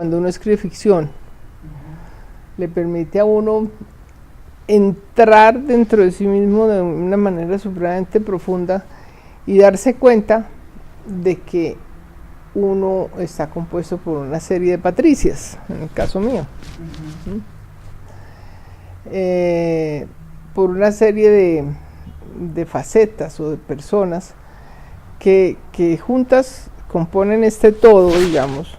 Cuando uno escribe ficción, le permite a uno entrar dentro de sí mismo de una manera supremamente profunda y darse cuenta de que uno está compuesto por una serie de Patricias, en el caso mío, por una serie de facetas o de personas que juntas componen este todo, digamos,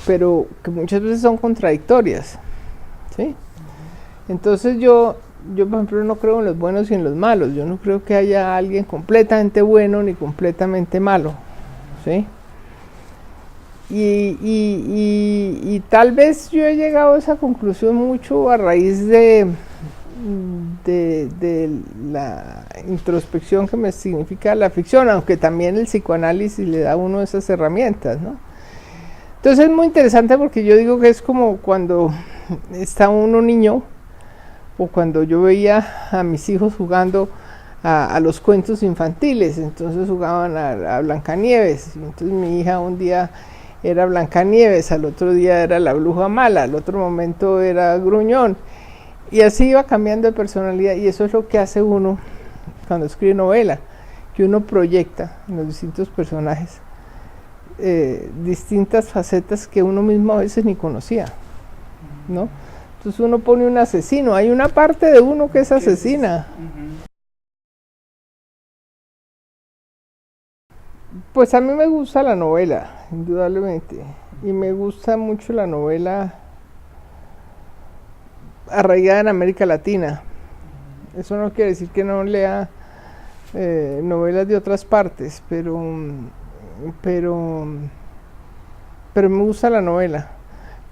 pero que muchas veces son contradictorias, ¿sí? Entonces yo, por ejemplo, no creo en los buenos y en los malos. Yo no creo que haya alguien completamente bueno ni completamente malo, ¿sí? Y tal vez yo he llegado a esa conclusión mucho a raíz de la introspección que me significa la ficción, aunque también el psicoanálisis le da a uno esas herramientas, ¿no? Entonces es muy interesante porque yo digo que es como cuando está uno niño, o cuando yo veía a mis hijos jugando a los cuentos infantiles. Entonces jugaban a Blancanieves. Entonces mi hija un día era Blancanieves, al otro día era la bruja mala, al otro momento era Gruñón, y así iba cambiando de personalidad. Y eso es lo que hace uno cuando escribe novela, que uno proyecta en los distintos personajes distintas facetas que uno mismo a veces ni conocía, ¿no? Entonces uno pone un asesino, hay una parte de uno que es asesina. Pues a mí me gusta la novela, indudablemente, y me gusta mucho la novela arraigada en América Latina. Eso no quiere decir que no lea novelas de otras partes, pero me gusta la novela.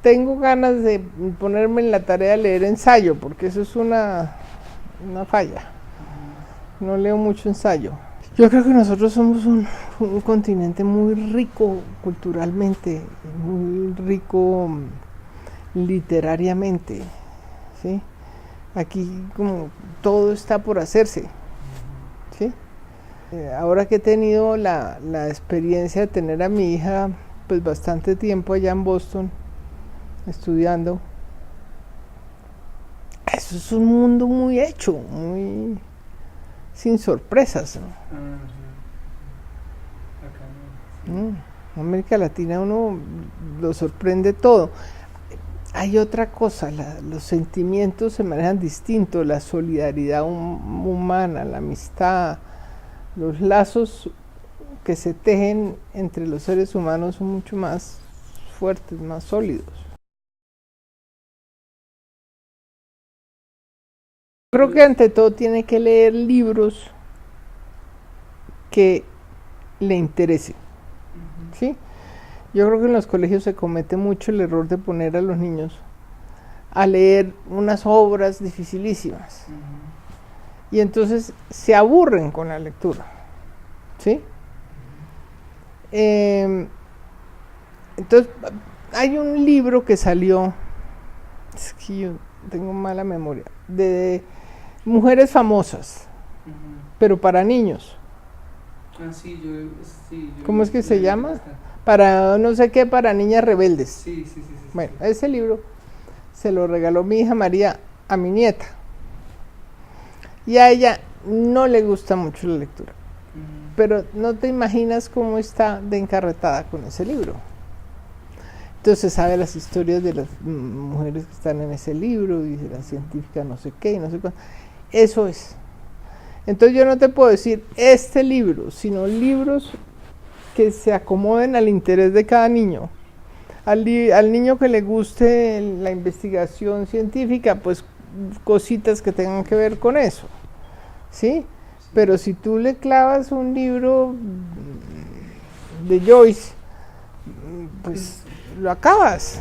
Tengo ganas de ponerme en la tarea de leer ensayo, porque eso es una falla. No leo mucho ensayo. Yo creo que nosotros somos un continente muy rico culturalmente, muy rico literariamente, ¿sí? Aquí como todo está por hacerse, ¿sí? Ahora que he tenido la experiencia de tener a mi hija pues bastante tiempo allá en Boston estudiando, eso es un mundo muy hecho, muy sin sorpresas, ¿no? América Latina uno lo sorprende todo. Hay otra cosa, los sentimientos se manejan distinto, la solidaridad humana, la amistad, los lazos que se tejen entre los seres humanos son mucho más fuertes, más sólidos. Creo que ante todo tiene que leer libros que le interesen, ¿sí? Yo creo que en los colegios se comete mucho el error de poner a los niños a leer unas obras dificilísimas, y entonces se aburren con la lectura, ¿sí? Entonces hay un libro que salió, es que yo tengo mala memoria, de mujeres famosas, pero para niños. ¿Cómo es que se llama? Para no sé qué, para niñas rebeldes. Sí. Bueno, ese libro se lo regaló mi hija María a mi nieta, y a ella no le gusta mucho la lectura, pero no te imaginas cómo está de encarretada con ese libro. Entonces sabe las historias de las mujeres que están en ese libro, y de la científica no sé qué y no sé cuánto. Eso es. Entonces yo no te puedo decir este libro, sino libros que se acomoden al interés de cada niño. Al niño que le guste la investigación científica, pues cositas que tengan que ver con eso, ¿sí? Pero si tú le clavas un libro de Joyce, pues lo acabas.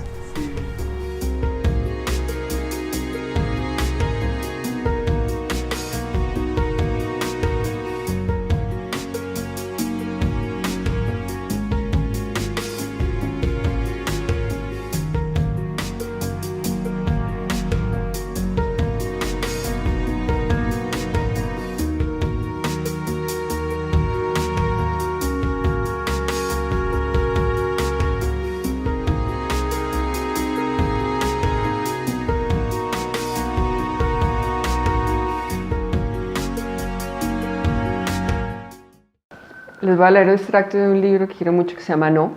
Les voy a leer un extracto de un libro que quiero mucho que se llama No,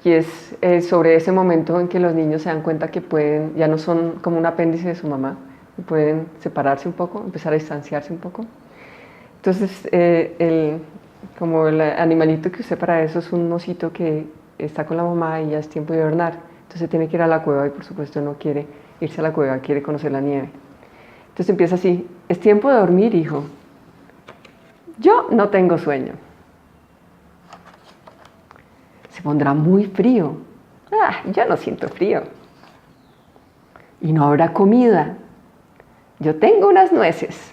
y es sobre ese momento en que los niños se dan cuenta que pueden, ya no son como un apéndice de su mamá, y pueden separarse un poco, empezar a distanciarse un poco. Entonces, como el animalito que usé para eso es un osito que está con la mamá y ya es tiempo de hibernar. Entonces tiene que ir a la cueva y por supuesto no quiere irse a la cueva, quiere conocer la nieve. Entonces empieza así: es tiempo de dormir, hijo. Yo no tengo sueño. Se pondrá muy frío. Yo no siento frío. Y no habrá comida. Yo tengo unas nueces.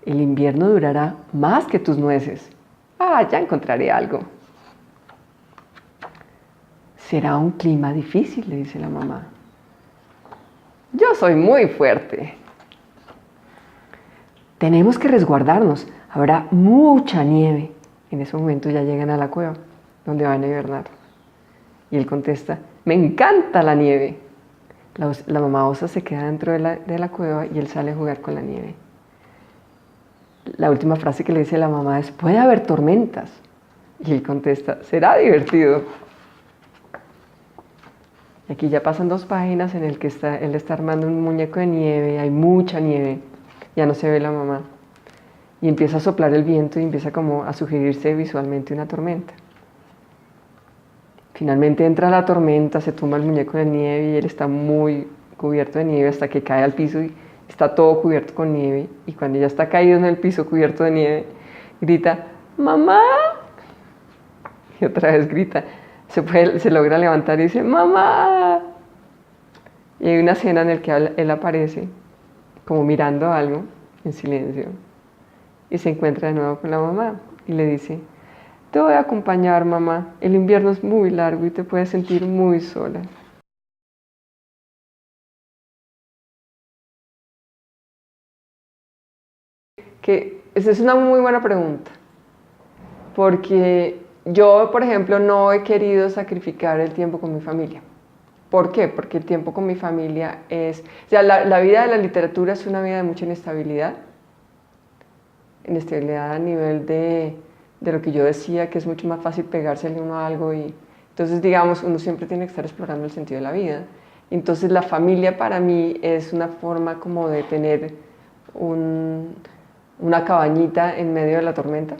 El invierno durará más que tus nueces. Ya encontraré algo. Será un clima difícil, le dice la mamá. Yo soy muy fuerte. Tenemos que resguardarnos. Habrá mucha nieve. En ese momento ya llegan a la cueva, donde van a hibernar. Y él contesta: me encanta la nieve. La mamá osa se queda dentro de la cueva y él sale a jugar con la nieve. La última frase que le dice la mamá es: puede haber tormentas. Y él contesta: será divertido. Y aquí ya pasan 2 páginas en el que él está armando un muñeco de nieve, hay mucha nieve, ya no se ve la mamá. Y empieza a soplar el viento y empieza como a sugerirse visualmente una tormenta. Finalmente entra la tormenta, se tumba el muñeco de nieve y él está muy cubierto de nieve hasta que cae al piso y está todo cubierto con nieve. Y cuando ya está caído en el piso cubierto de nieve, grita: ¡mamá! Y otra vez grita. Se logra levantar y dice: ¡mamá! Y hay una escena en la que él aparece como mirando algo en silencio y se encuentra de nuevo con la mamá y le dice: te voy a acompañar, mamá. El invierno es muy largo y te puedes sentir muy sola. Esa es una muy buena pregunta, porque yo, por ejemplo, no he querido sacrificar el tiempo con mi familia. ¿Por qué? Porque el tiempo con mi familia la vida de la literatura es una vida de mucha inestabilidad a nivel de lo que yo decía, que es mucho más fácil pegársele uno a algo y entonces, digamos, uno siempre tiene que estar explorando el sentido de la vida. Entonces, la familia para mí es una forma como de tener una cabañita en medio de la tormenta,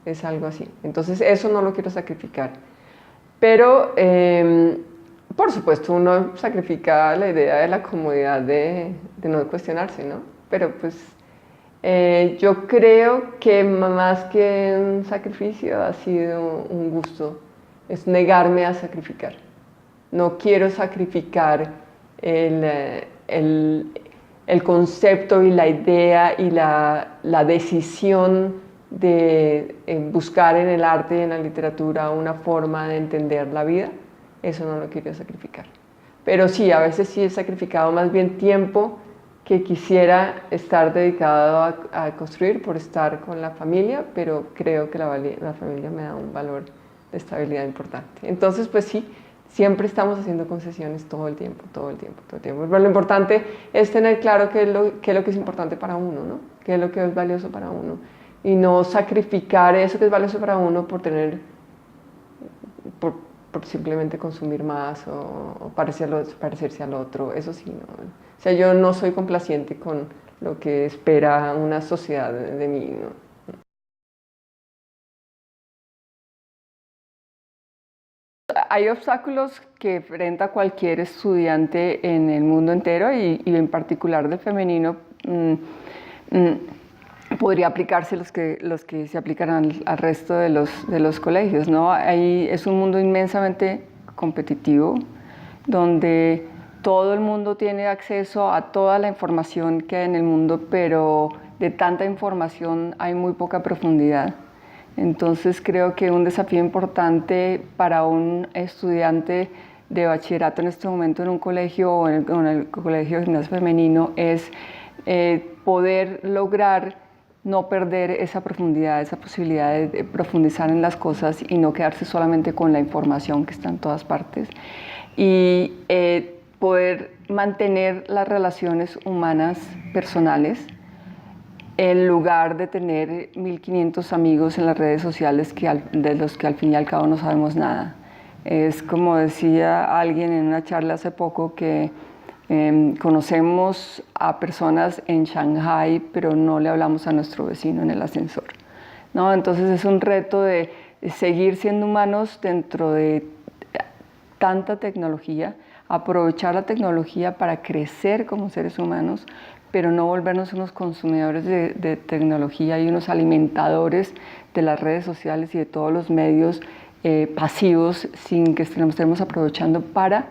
es algo así. Entonces, eso no lo quiero sacrificar. Pero, por supuesto, uno sacrifica la idea de la comodidad de no cuestionarse, ¿no? Pero, pues, yo creo que más que un sacrificio ha sido un gusto, es negarme a sacrificar. No quiero sacrificar el concepto y la idea y la decisión de buscar en el arte y en la literatura una forma de entender la vida. Eso no lo quiero sacrificar. Pero sí, a veces sí he sacrificado más bien tiempo que quisiera estar dedicado a construir por estar con la familia, pero creo que la familia me da un valor de estabilidad importante. Entonces, pues sí, siempre estamos haciendo concesiones todo el tiempo. Pero lo importante es tener claro qué es lo que es importante para uno, ¿no? Qué es lo que es valioso para uno. Y no sacrificar eso que es valioso para uno por simplemente consumir más o parecerse al otro. Eso sí, ¿no? O sea, yo no soy complaciente con lo que espera una sociedad de mí, ¿no? Hay obstáculos que enfrenta cualquier estudiante en el mundo entero y en particular del femenino. Podría aplicarse los que se aplican al resto de los colegios, ¿no? Es un mundo inmensamente competitivo donde todo el mundo tiene acceso a toda la información que hay en el mundo, pero de tanta información hay muy poca profundidad. Entonces creo que un desafío importante para un estudiante de bachillerato en este momento en un colegio o en el colegio de gimnasia femenino es poder lograr no perder esa profundidad, esa posibilidad de profundizar en las cosas y no quedarse solamente con la información que está en todas partes. Y poder mantener las relaciones humanas personales en lugar de tener 1500 amigos en las redes sociales de los que al fin y al cabo no sabemos nada. Es como decía alguien en una charla hace poco que conocemos a personas en Shanghái, pero no le hablamos a nuestro vecino en el ascensor, ¿no? Entonces es un reto de seguir siendo humanos dentro de tanta tecnología, aprovechar la tecnología para crecer como seres humanos, pero no volvernos unos consumidores de tecnología y unos alimentadores de las redes sociales y de todos los medios pasivos sin que estemos aprovechando para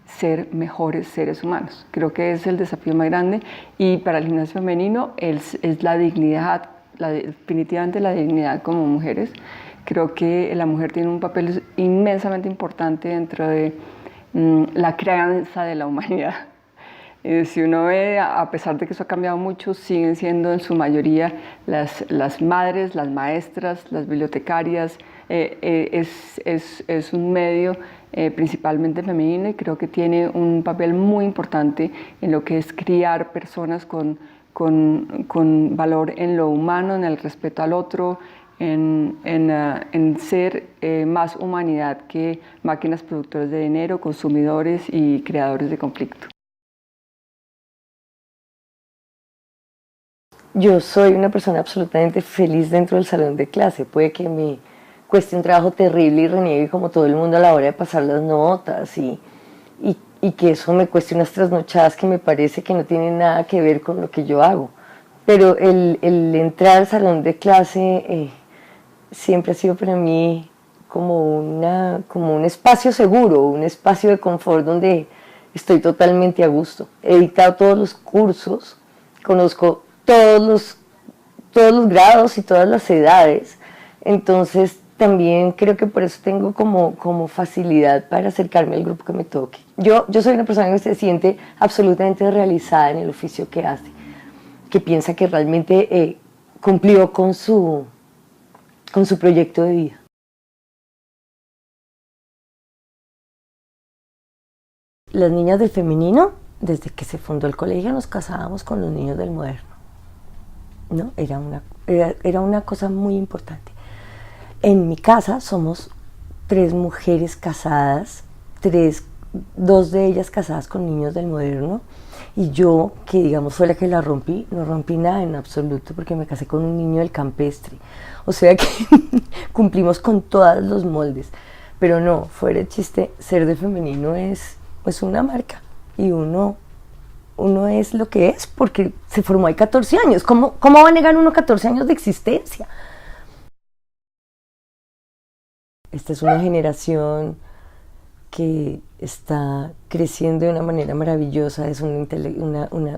ser mejores seres humanos. Creo que es el desafío más grande, y para el gimnasio femenino es la dignidad, definitivamente la dignidad como mujeres. Creo que la mujer tiene un papel inmensamente importante dentro de la crianza de la humanidad. Si uno ve, a pesar de que eso ha cambiado mucho, siguen siendo en su mayoría las madres, las maestras, las bibliotecarias. Es un medio principalmente femenino, y creo que tiene un papel muy importante en lo que es criar personas con valor en lo humano, en el respeto al otro, en ser más humanidad que máquinas productoras de dinero, consumidores y creadores de conflicto. Yo soy una persona absolutamente feliz dentro del salón de clase. Puede que me cueste un trabajo terrible y reniegue como todo el mundo a la hora de pasar las notas y que eso me cueste unas trasnochadas que me parece que no tienen nada que ver con lo que yo hago. Pero el entrar al salón de clase siempre ha sido para mí como un espacio seguro, un espacio de confort donde estoy totalmente a gusto. He dictado todos los cursos, conozco todos los grados y todas las edades, entonces también creo que por eso tengo como facilidad para acercarme al grupo que me toque. Yo soy una persona que se siente absolutamente realizada en el oficio que hace, que piensa que realmente cumplió con su proyecto de vida. Las niñas del femenino, desde que se fundó el colegio, nos casábamos con los niños del moderno, ¿no? Era una cosa muy importante. En mi casa somos 3 mujeres casadas, 2 de ellas casadas con niños del moderno, y yo, que digamos fue la que la rompí, no rompí nada en absoluto porque me casé con un niño del campestre. O sea que cumplimos con todos los moldes. Pero no, fuera de chiste, ser de femenino es una marca, y uno es lo que es porque se formó ahí 14 años. ¿Cómo va a negar uno 14 años de existencia? Esta es una generación que está creciendo de una manera maravillosa, es una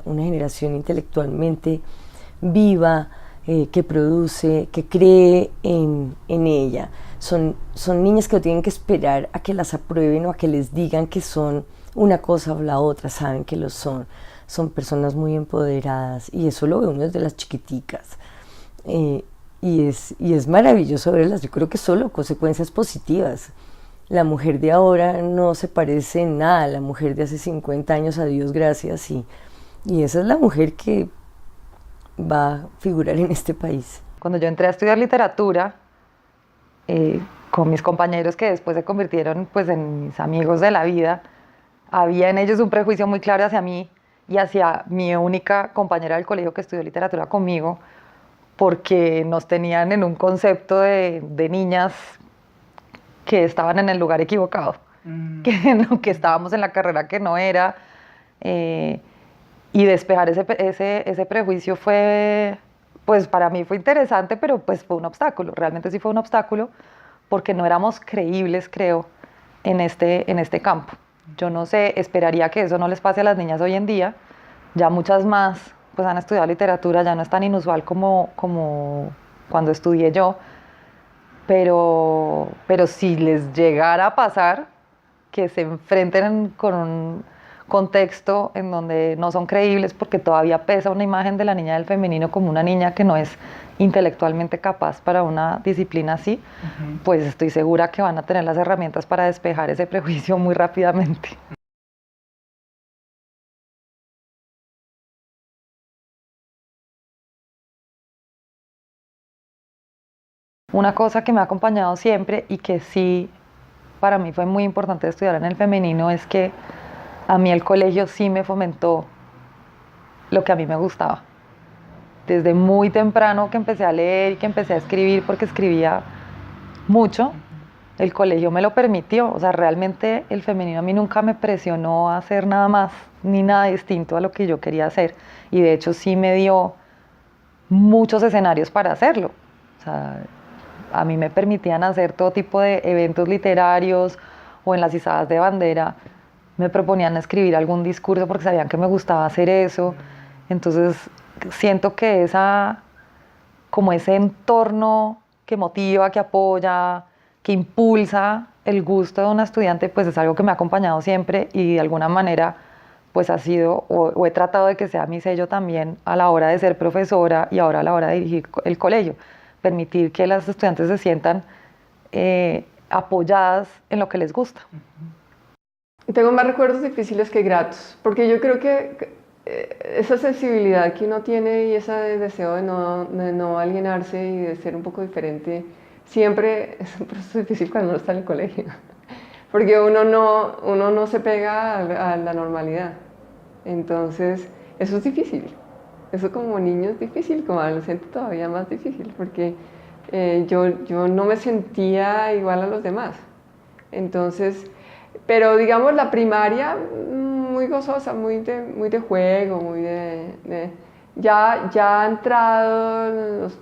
generación intelectualmente viva, que produce, que cree en ella. Son niñas que no tienen que esperar a que las aprueben o a que les digan que son una cosa o la otra, saben que lo son. Son personas muy empoderadas, y eso lo ve uno desde las chiquiticas. Y es maravilloso verlas. Yo creo que solo consecuencias positivas. La mujer de ahora no se parece en nada a la mujer de hace 50 años, a Dios gracias, y esa es la mujer que va a figurar en este país. Cuando yo entré a estudiar literatura, con mis compañeros que después se convirtieron pues, en mis amigos de la vida, había en ellos un prejuicio muy claro hacia mí y hacia mi única compañera del colegio que estudió literatura conmigo, porque nos tenían en un concepto de niñas que estaban en el lugar equivocado, que estábamos en la carrera que no era, y despejar ese prejuicio fue, pues para mí fue interesante, pero pues fue un obstáculo, realmente sí fue un obstáculo, porque no éramos creíbles, creo, en este campo. Yo no sé, esperaría que eso no les pase a las niñas hoy en día, ya muchas más pues han estudiado literatura, ya no es tan inusual como cuando estudié yo, pero si les llegara a pasar que se enfrenten con un contexto en donde no son creíbles porque todavía pesa una imagen de la niña del femenino como una niña que no es intelectualmente capaz para una disciplina así, pues estoy segura que van a tener las herramientas para despejar ese prejuicio muy rápidamente. Una cosa que me ha acompañado siempre y que sí para mí fue muy importante estudiar en el femenino es que a mí el colegio sí me fomentó lo que a mí me gustaba. Desde muy temprano que empecé a leer y que empecé a escribir, porque escribía mucho, el colegio me lo permitió. O sea, realmente el femenino a mí nunca me presionó a hacer nada más ni nada distinto a lo que yo quería hacer. Y de hecho sí me dio muchos escenarios para hacerlo. O sea, a mí me permitían hacer todo tipo de eventos literarios o en las izadas de bandera me proponían escribir algún discurso porque sabían que me gustaba hacer eso. Entonces siento que como ese entorno que motiva, que apoya, que impulsa el gusto de una estudiante, pues es algo que me ha acompañado siempre y de alguna manera pues ha sido o he tratado de que sea mi sello también a la hora de ser profesora y ahora a la hora de dirigir el colegio. Permitir que las estudiantes se sientan apoyadas en lo que les gusta. Tengo más recuerdos difíciles que gratos, porque yo creo que esa sensibilidad que uno tiene y ese deseo de no alienarse y de ser un poco diferente, siempre es un proceso difícil cuando uno está en el colegio, porque uno no se pega a la normalidad. Entonces, eso es difícil. Eso como niño es difícil, como adolescente todavía más difícil, porque yo no me sentía igual a los demás. Entonces, pero digamos la primaria muy gozosa, muy de juego, ya entrado los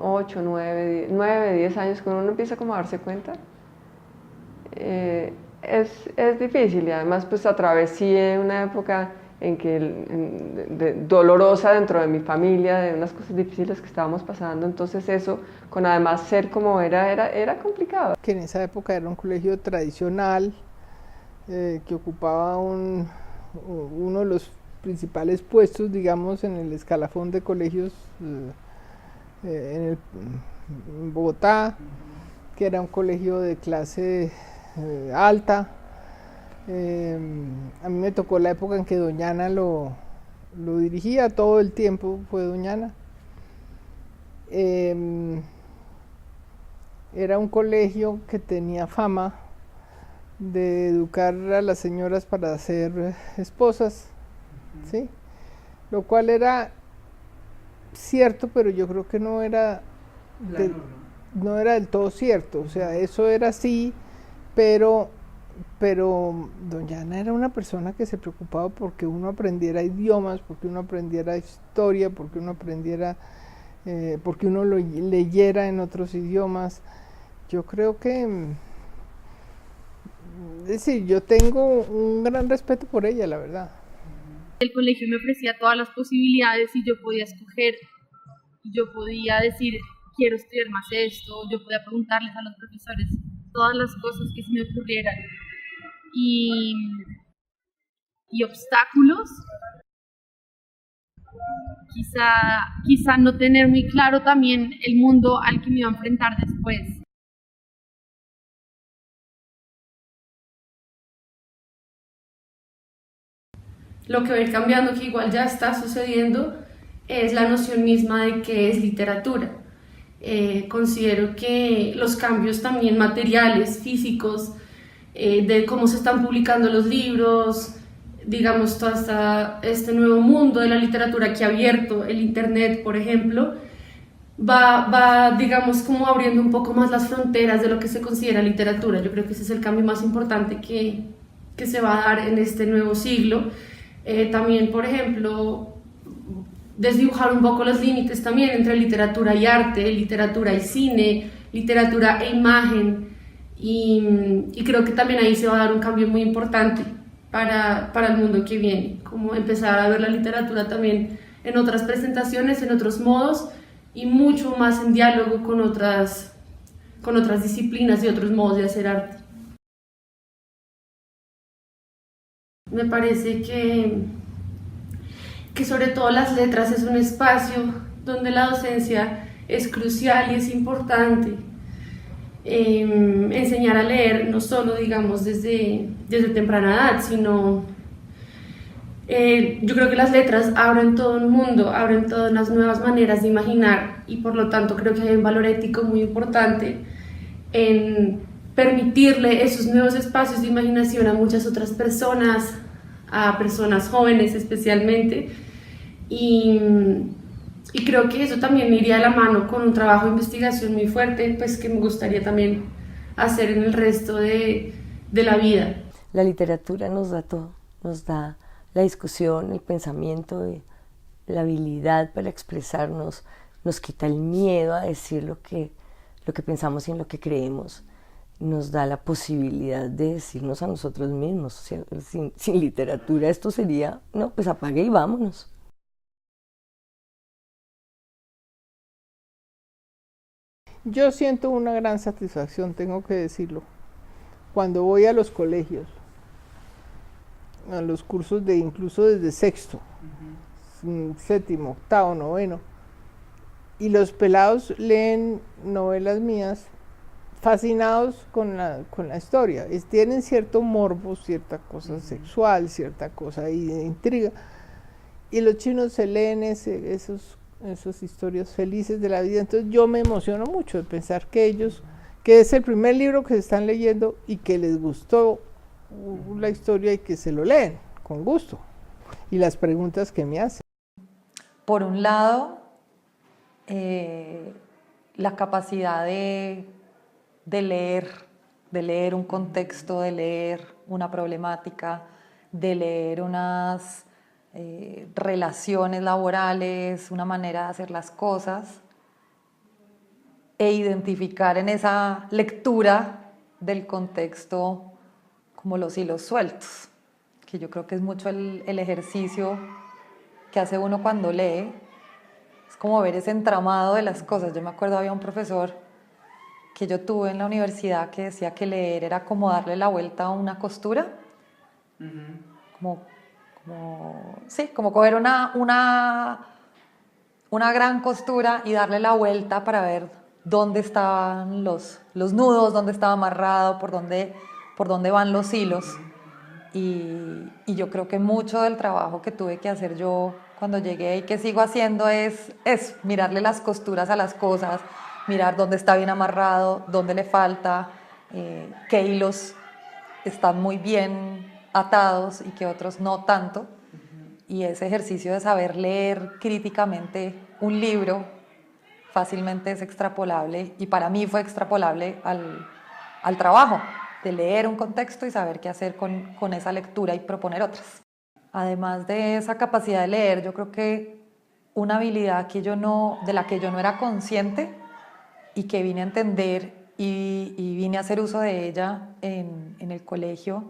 8, 9, 10 años, cuando uno empieza como a darse cuenta, es difícil y además pues atravesé una época en que dolorosa dentro de mi familia, de unas cosas difíciles que estábamos pasando, entonces eso, con además ser como era complicado. Que en esa época era un colegio tradicional, que ocupaba uno de los principales puestos, digamos, en el escalafón de colegios en Bogotá, que era un colegio de clase alta. A mí me tocó la época en que Doñana lo dirigía, todo el tiempo fue Doñana. Era un colegio que tenía fama de educar a las señoras para ser esposas, ¿sí? Lo cual era cierto, pero yo creo que no era del todo cierto. O sea, eso era así, pero doña Ana era una persona que se preocupaba porque uno aprendiera idiomas, porque uno aprendiera historia, porque uno aprendiera, porque uno lo leyera en otros idiomas. Yo creo que, es decir, yo tengo un gran respeto por ella, la verdad. El colegio me ofrecía todas las posibilidades y yo podía escoger, yo podía decir, quiero estudiar más esto, yo podía preguntarles a los profesores todas las cosas que se me ocurrieran. Y obstáculos, quizá no tener muy claro también el mundo al que me iba a enfrentar después. Lo que va a ir cambiando, que igual ya está sucediendo, es la noción misma de qué es literatura. Considero que los cambios también materiales, físicos, de cómo se están publicando los libros, digamos, todo este nuevo mundo de la literatura que ha abierto el internet, por ejemplo, va, digamos, como abriendo un poco más las fronteras de lo que se considera literatura. Yo creo que ese es el cambio más importante que se va a dar en este nuevo siglo. También, por ejemplo, desdibujar un poco los límites también entre literatura y arte, literatura y cine, literatura e imagen, y creo que también ahí se va a dar un cambio muy importante para el mundo que viene, como empezar a ver la literatura también en otras presentaciones, en otros modos, y mucho más en diálogo con otras disciplinas y otros modos de hacer arte. Me parece que sobre todo las letras es un espacio donde la docencia es crucial y es importante. Enseñar a leer no solo, digamos, desde temprana edad, sino Yo creo que las letras abren todo un mundo, abren todas las nuevas maneras de imaginar y por lo tanto creo que hay un valor ético muy importante en permitirle esos nuevos espacios de imaginación a muchas otras personas, a personas jóvenes especialmente, y, y creo que eso también iría de la mano con un trabajo de investigación muy fuerte, pues que me gustaría también hacer en el resto de la vida. La literatura nos da todo, nos da la discusión, el pensamiento, la habilidad para expresarnos, nos quita el miedo a decir lo que pensamos y en lo que creemos, nos da la posibilidad de decirnos a nosotros mismos. O sea, sin literatura esto sería, no, pues apague y vámonos. Yo siento una gran satisfacción, tengo que decirlo, cuando voy a los colegios, a los cursos de incluso desde sexto, séptimo, octavo, noveno, y los pelados leen novelas mías fascinados con la historia. Tienen cierto morbo, cierta cosa sexual, cierta cosa ahí de intriga, y los chinos se leen esas historias felices de la vida. Entonces yo me emociono mucho de pensar que es el primer libro que se están leyendo y que les gustó la historia y que se lo leen con gusto, y las preguntas que me hacen. Por un lado, la capacidad de leer un contexto, de leer una problemática, de leer unas relaciones laborales, una manera de hacer las cosas, e identificar en esa lectura del contexto como los hilos sueltos, que yo creo que es mucho el ejercicio que hace uno cuando lee. Es como ver ese entramado de las cosas. Yo me acuerdo, había un profesor que yo tuve en la universidad que decía que leer era como darle la vuelta a una costura, como coger una gran costura y darle la vuelta para ver dónde estaban los nudos, dónde estaba amarrado, por dónde van los hilos. Y yo creo que mucho del trabajo que tuve que hacer yo cuando llegué y que sigo haciendo es mirarle las costuras a las cosas, mirar dónde está bien amarrado, dónde le falta, qué hilos están muy bien atados y qué otros no tanto. Y ese ejercicio de saber leer críticamente un libro fácilmente es extrapolable, y para mí fue extrapolable al trabajo, de leer un contexto y saber qué hacer con esa lectura y proponer otras. Además de esa capacidad de leer, yo creo que una habilidad de la que yo no era consciente y que vine a entender y vine a hacer uso de ella en el colegio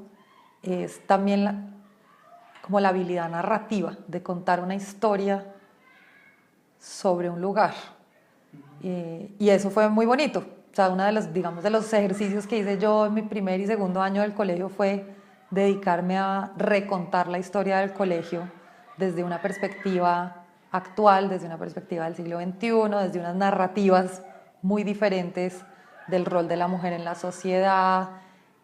es también como la habilidad narrativa de contar una historia sobre un lugar. Y eso fue muy bonito. O sea, uno de los ejercicios que hice yo en mi primer y segundo año del colegio fue dedicarme a recontar la historia del colegio desde una perspectiva actual, desde una perspectiva del siglo XXI, desde unas narrativas muy diferentes del rol de la mujer en la sociedad,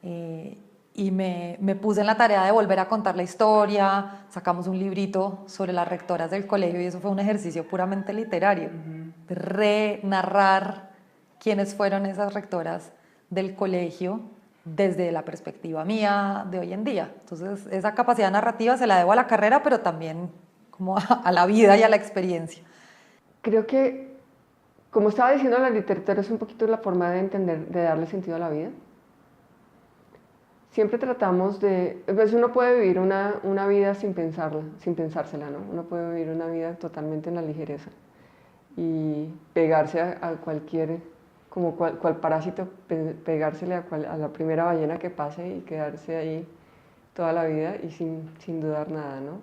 y me puse en la tarea de volver a contar la historia. Sacamos un librito sobre las rectoras del colegio y eso fue un ejercicio puramente literario, de renarrar quiénes fueron esas rectoras del colegio desde la perspectiva mía de hoy en día. Entonces esa capacidad narrativa se la debo a la carrera, pero también como a la vida y a la experiencia. Creo que, como estaba diciendo, la literatura es un poquito la forma de entender, de darle sentido a la vida. Siempre tratamos pues uno puede vivir una vida sin pensársela, ¿no? Uno puede vivir una vida totalmente en la ligereza y pegarse a cualquier, como cual parásito, pegársele a la primera ballena que pase y quedarse ahí toda la vida y sin dudar nada, ¿no?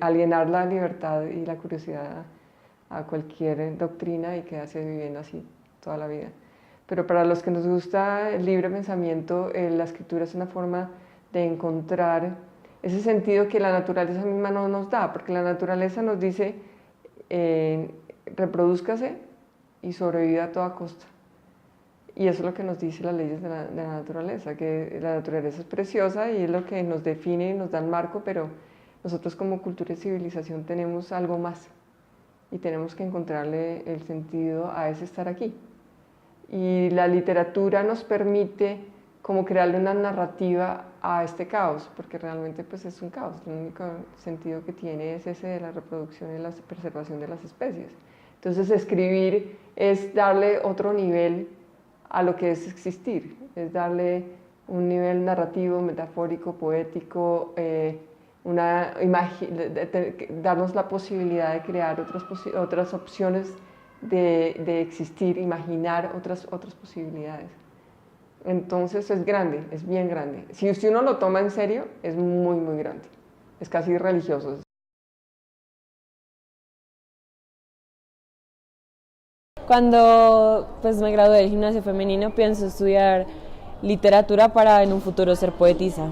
Alienar la libertad y la curiosidad a cualquier doctrina y quedarse viviendo así toda la vida. Pero para los que nos gusta el libre pensamiento, la escritura es una forma de encontrar ese sentido que la naturaleza misma no nos da, porque la naturaleza nos dice reprodúzcase y sobreviva a toda costa. Y eso es lo que nos dice las leyes de la naturaleza, que la naturaleza es preciosa y es lo que nos define y nos da el marco, pero nosotros como cultura y civilización tenemos algo más y tenemos que encontrarle el sentido a ese estar aquí. Y la literatura nos permite como crearle una narrativa a este caos, porque realmente pues es un caos, el único sentido que tiene es ese de la reproducción y la preservación de las especies. Entonces escribir es darle otro nivel a lo que es existir, es darle un nivel narrativo, metafórico, poético, darnos la posibilidad de crear otras opciones de existir, imaginar otras posibilidades. Entonces es grande, es bien grande. Si uno lo toma en serio, es muy, muy grande. Es casi religioso. Cuando pues, me gradué del gimnasio femenino, pienso estudiar literatura para en un futuro ser poetisa.